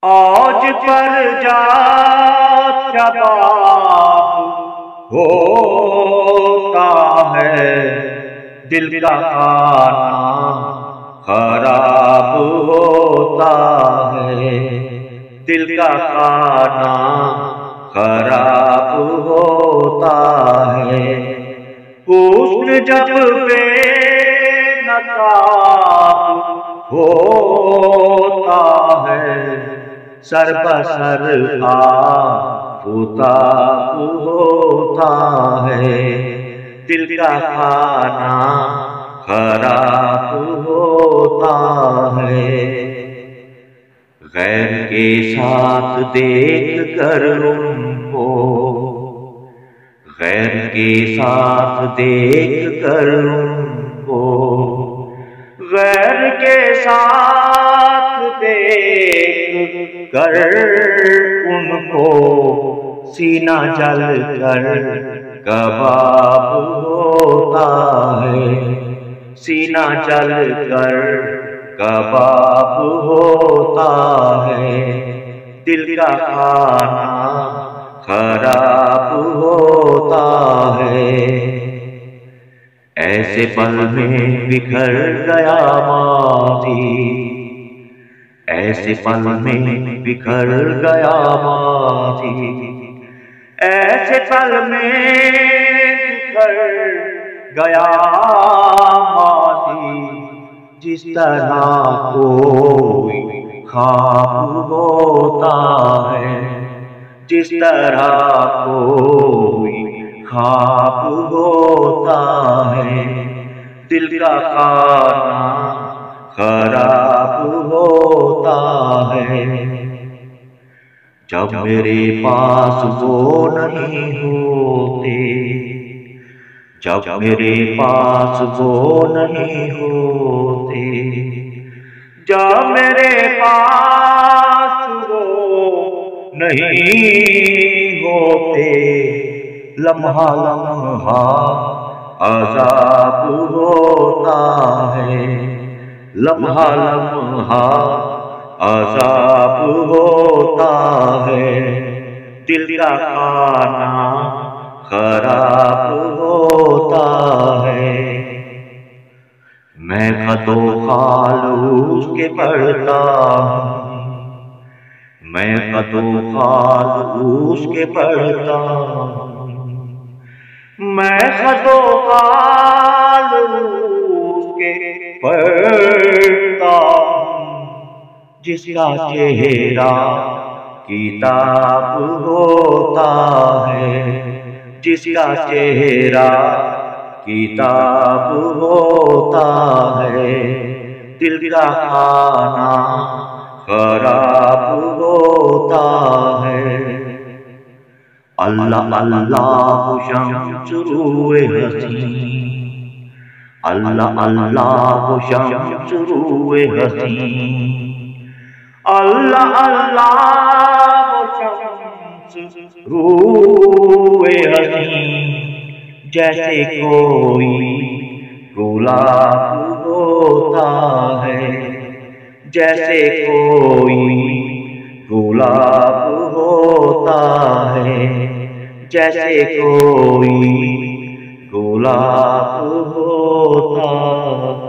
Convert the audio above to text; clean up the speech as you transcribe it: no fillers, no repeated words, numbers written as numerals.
اوج پر جا شباب ہوتا ہے، دل کا کھانا خراب ہوتا ہے، دل کا کھانا خراب ہوتا ہے۔ حسن جب بے نقاب ہوتا ہے، سر بسر آفتاب ہوتا ہے، دل کا کھانا خراب ہوتا ہے۔ غیر کے ساتھ دیکھ کر ان کو، غیر کے ساتھ دیکھ کر ان کو، غیر کے ساتھ دیکھ کر ان کو، سینہ جل کر کباب ہوتا ہے، سینہ جل کر کباب ہوتا ہے، دل کا کھانا خراب ہوتا ہے۔ ایسے پل میں بکھر گیا ماضی، ایسے پل میں بکھر گیا ماضی، ایسے پل میں بکھر گیا ماضی، جس طرح کوئی خواب ہوتا ہے، جس طرح کوئی خواب ہوتا ہے، دل کا کھانا خراب ہوتا ہے۔ جب میرے پاس وہ نہیں ہوتے، جب میرے پاس وہ نہیں ہوتے، جب میرے پاس وہ نہیں ہوتے، لمحہ لمحہ عذاب ہوتا ہے، لمحہ لمحہ عذاب ہوتا ہے، دل کا کھانا خراب ہوتا ہے۔ میں خط و خال اس کے پڑھتا ہوں، میں خط و خال اس کے پڑھتا ہوں، میں خط و خال اس کے پڑھتا ہوں، جس کا چہرہ کتاب ہوتا ہے، جس کا چہرہ کتاب ہوتا ہے، دل کا کھانا خراب ہوتا ہے۔ اللہ اللہ شمس روئے حسین، اللہ اللہ شمس روئے حسین، اللہ اللہ شمس روئے حسین، جیسے کوئی گلاب ہوتا ہے، جیسے کوئی گلاب ہوتا ہے، جیسے کوئی گلاب ہوتا ہے۔